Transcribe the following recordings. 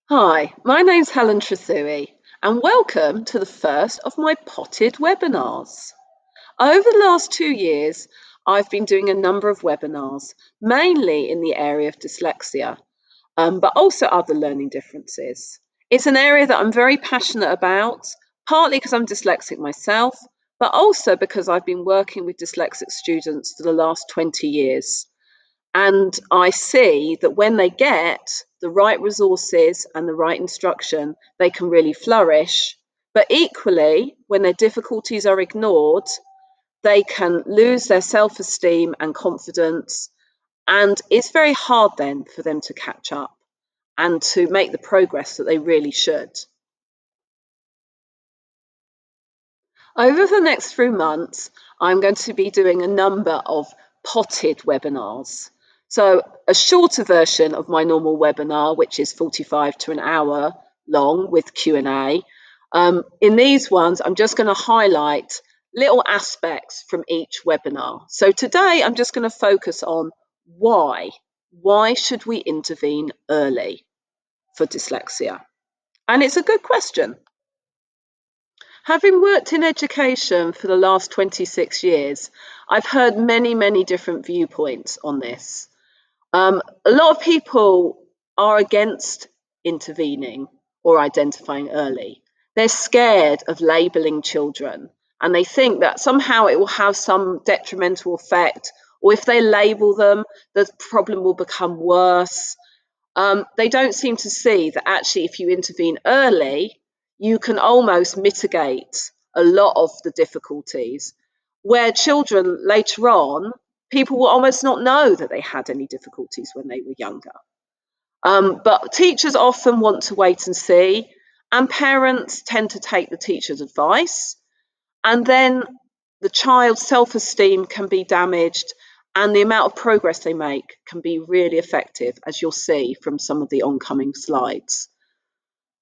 Hi, my name's Helen Trasui, and welcome to the first of my potted webinars. Over the last 2 years, I've been doing a number of webinars, mainly in the area of dyslexia, but also other learning differences. It's an area that I'm very passionate about, partly because I'm dyslexic myself, but also because I've been working with dyslexic students for the last 20 years. And I see that when they get the right resources and the right instruction, they can really flourish. But equally, when their difficulties are ignored, they can lose their self-esteem and confidence. And it's very hard then for them to catch up and to make the progress that they really should. Over the next few months, I'm going to be doing a number of potted webinars. So a shorter version of my normal webinar, which is 45 to an hour long with Q&A. In these ones, I'm just going to highlight little aspects from each webinar. So today, I'm just going to focus on why. Why should we intervene early for dyslexia? And it's a good question. Having worked in education for the last 26 years, I've heard many different viewpoints on this. A lot of people are against intervening or identifying early. They're scared of labelling children, and they think that somehow it will have some detrimental effect, or if they label them, the problem will become worse. They don't seem to see that actually if you intervene early, you can almost mitigate a lot of the difficulties, where children later on, people will almost not know that they had any difficulties when they were younger. But teachers often want to wait and see, and parents tend to take the teacher's advice, and then the child's self-esteem can be damaged, and the amount of progress they make can be really effective, as you'll see from some of the oncoming slides.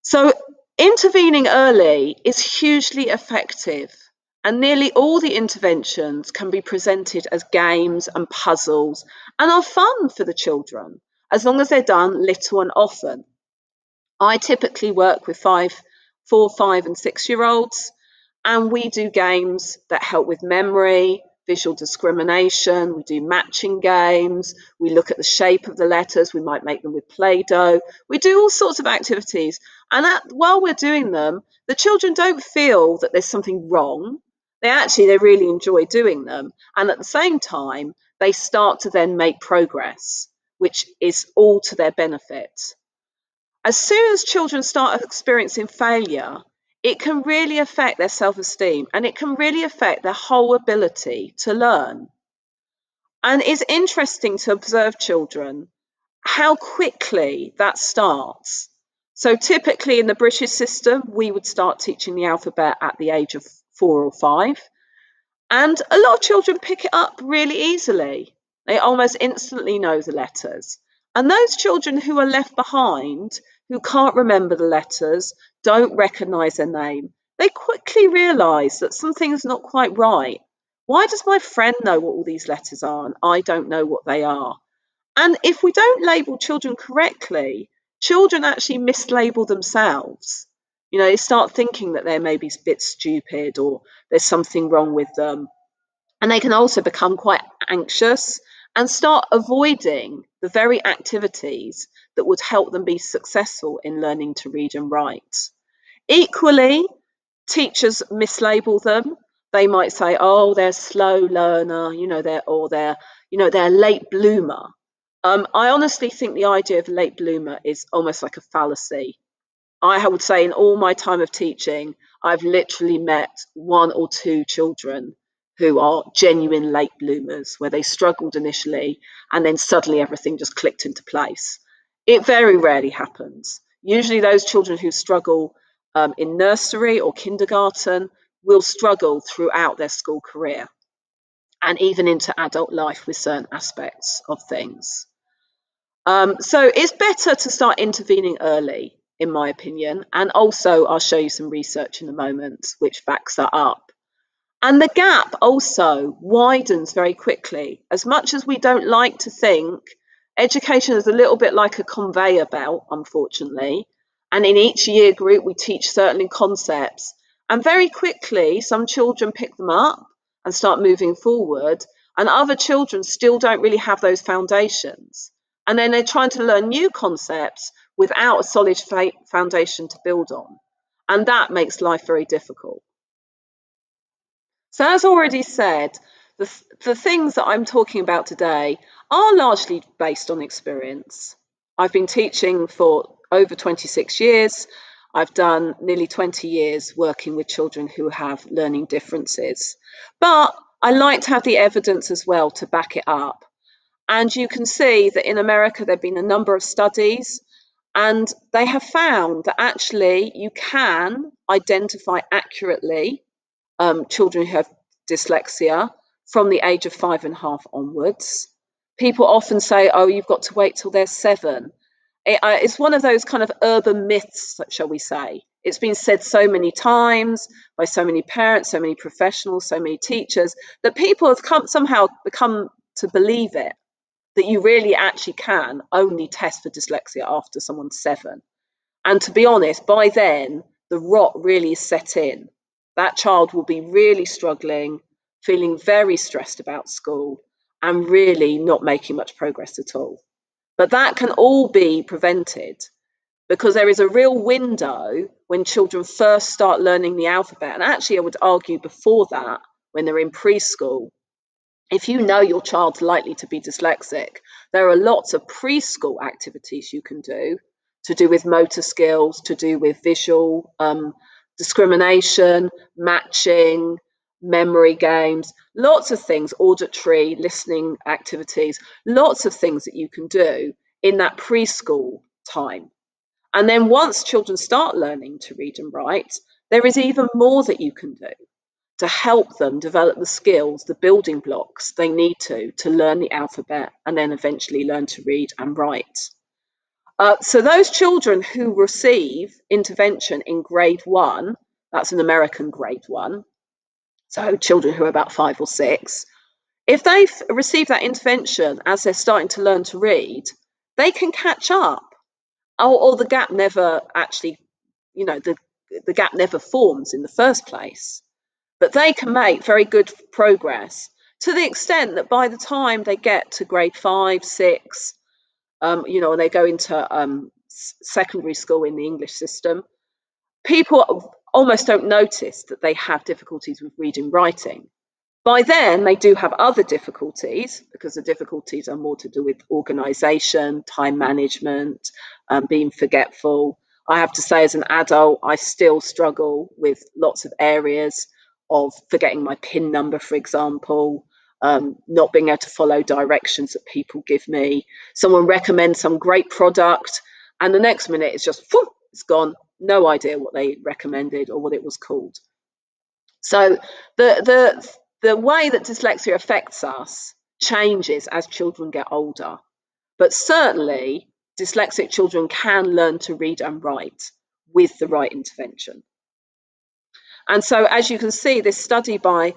So intervening early is hugely effective, and nearly all the interventions can be presented as games and puzzles and are fun for the children, as long as they're done little and often. I typically work with 4, 5 and 6-year-olds, and we do games that help with memory, visual discrimination, we do matching games, we look at the shape of the letters, we might make them with Play-Doh, we do all sorts of activities. And while we're doing them, the children don't feel that there's something wrong. They really enjoy doing them. And at the same time, they start to then make progress, which is all to their benefit. As soon as children start experiencing failure, it can really affect their self-esteem, and it can really affect their whole ability to learn. And it's interesting to observe children, how quickly that starts. So typically in the British system, we would start teaching the alphabet at the age of 4 or 5. And a lot of children pick it up really easily. They almost instantly know the letters. And those children who are left behind, who can't remember the letters, don't recognise their name, they quickly realise that something's not quite right. Why does my friend know what all these letters are and I don't know what they are? And if we don't label children correctly, children actually mislabel themselves. They start thinking that they're maybe a bit stupid or there's something wrong with them. And they can also become quite anxious and start avoiding the very activities that would help them be successful in learning to read and write. Equally, teachers mislabel them. They might say, oh, they're a slow learner, they're a late bloomer. I honestly think the idea of late bloomer is almost like a fallacy. I would say in all my time of teaching, I've literally met 1 or 2 children who are genuine late bloomers, where they struggled initially and then suddenly everything just clicked into place. It very rarely happens. Usually those children who struggle in nursery or kindergarten will struggle throughout their school career and even into adult life with certain aspects of things. So it's better to start intervening early, in my opinion, and also I'll show you some research in a moment which backs that up. And the gap also widens very quickly. As much as we don't like to think, education is a little bit like a conveyor belt, unfortunately. And in each year group, we teach certain concepts. And very quickly, some children pick them up and start moving forward, and other children still don't really have those foundations. And then they're trying to learn new concepts without a solid foundation to build on. And that makes life very difficult. So, as already said, the things that I'm talking about today are largely based on experience. I've been teaching for over 26 years. I've done nearly 20 years working with children who have learning differences. But I like to have the evidence as well to back it up. And you can see that in America, there have been a number of studies, and they have found that actually you can identify accurately children who have dyslexia from the age of 5.5 onwards. People often say, oh, you've got to wait till they're 7. It's one of those kind of urban myths, shall we say. It's been said so many times by so many parents, so many professionals, so many teachers, that people have somehow become to believe it, that you really actually can only test for dyslexia after someone's 7. And to be honest, by then, the rot really is set in. That child will be really struggling, feeling very stressed about school, and really not making much progress at all. But that can all be prevented because there is a real window when children first start learning the alphabet. And actually, I would argue before that, when they're in preschool, if you know your child's likely to be dyslexic, there are lots of preschool activities you can do to do with motor skills, to do with visual discrimination, matching, memory games, lots of things, auditory, listening activities, lots of things that you can do in that preschool time. And then once children start learning to read and write, there is even more that you can do to help them develop the skills, the building blocks they need to learn the alphabet and then eventually learn to read and write. So those children who receive intervention in grade 1, that's an American grade 1, so children who are about 5 or 6, if they've received that intervention as they're starting to learn to read, they can catch up, or the gap never actually, the gap never forms in the first place. But they can make very good progress to the extent that by the time they get to grade 5, 6, and they go into secondary school in the English system, people almost don't notice that they have difficulties with reading and writing. By then, they do have other difficulties because the difficulties are more to do with organisation, time management, being forgetful. I have to say, as an adult, I still struggle with lots of areas of forgetting my PIN number, for example, not being able to follow directions that people give me. Someone recommends some great product, and the next minute it's just, whoop, it's gone. No idea what they recommended or what it was called. So the way that dyslexia affects us changes as children get older. But certainly, dyslexic children can learn to read and write with the right intervention. And so, as you can see, this study by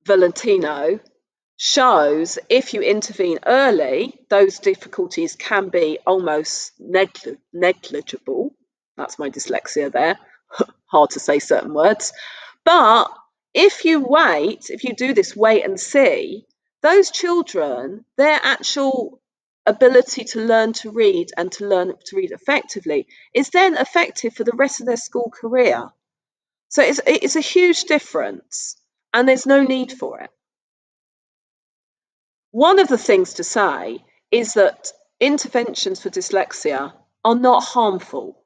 Valentino shows if you intervene early, those difficulties can be almost negligible. That's my dyslexia there. Hard to say certain words. But if you wait, if you do this wait and see, those children, their actual ability to learn to read and to learn to read effectively is then effective for the rest of their school career. So it's a huge difference, and there's no need for it. One of the things to say is that interventions for dyslexia are not harmful.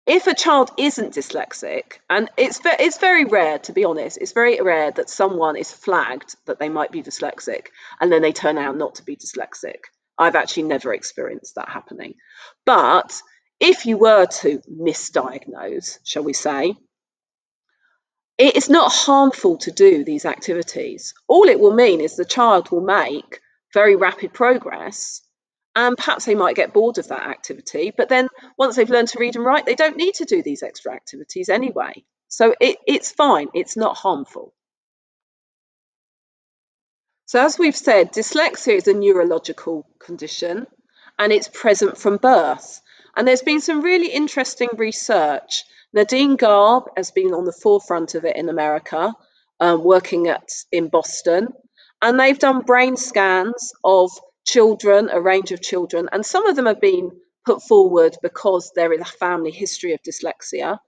If a child isn't dyslexic, and it's very rare, to be honest, it's very rare that someone is flagged that they might be dyslexic and then they turn out not to be dyslexic. I've actually never experienced that happening. But if you were to misdiagnose, shall we say, it is not harmful to do these activities. All it will mean is the child will make very rapid progress, and perhaps they might get bored of that activity, but then once they've learned to read and write, they don't need to do these extra activities anyway. So it's fine, it's not harmful. So as we've said, dyslexia is a neurological condition and it's present from birth. And there's been some really interesting research. Nadine Garb has been on the forefront of it in America, working in Boston. And they've done brain scans of children, a range of children, and some of them have been put forward because there is a family history of dyslexia.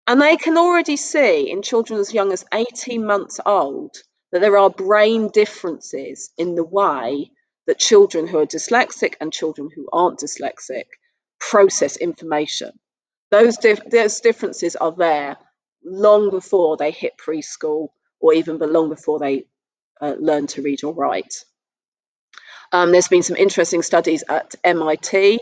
And they can already see in children as young as 18 months old that there are brain differences in the way that children who are dyslexic and children who aren't dyslexic process information. Those differences are there long before they hit preschool or even long before they learn to read or write. There's been some interesting studies at MIT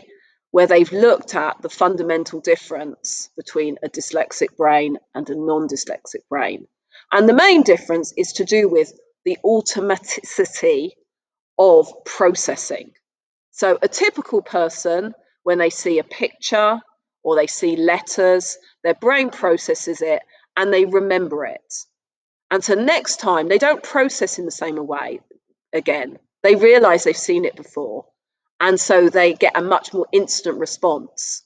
where they've looked at the fundamental difference between a dyslexic brain and a non-dyslexic brain. And the main difference is to do with the automaticity of processing. So a typical person, when they see a picture or they see letters, their brain processes it and they remember it. And so next time, they don't process in the same way again. They realize they've seen it before. And so they get a much more instant response.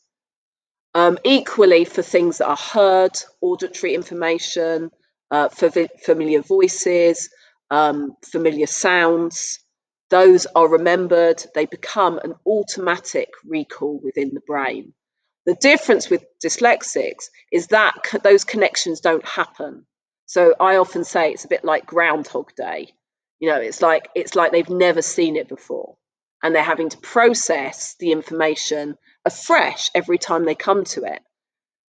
Equally for things that are heard, auditory information, familiar voices, familiar sounds, those are remembered. They become an automatic recall within the brain. The difference with dyslexics is that those connections don't happen. So I often say it's a bit like Groundhog Day. You know, it's like they've never seen it before, and they're having to process the information afresh every time they come to it,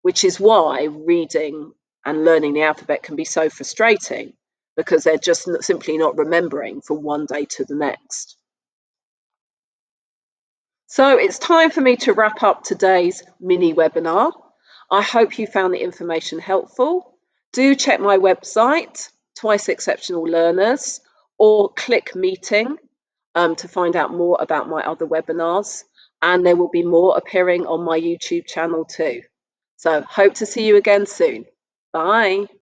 which is why reading and learning the alphabet can be so frustrating, because they're just simply not remembering from one day to the next. So it's time for me to wrap up today's mini webinar. I hope you found the information helpful. Do check my website, Twice Exceptional Learners, or click Meeting to find out more about my other webinars. And there will be more appearing on my YouTube channel too. So hope to see you again soon. Bye.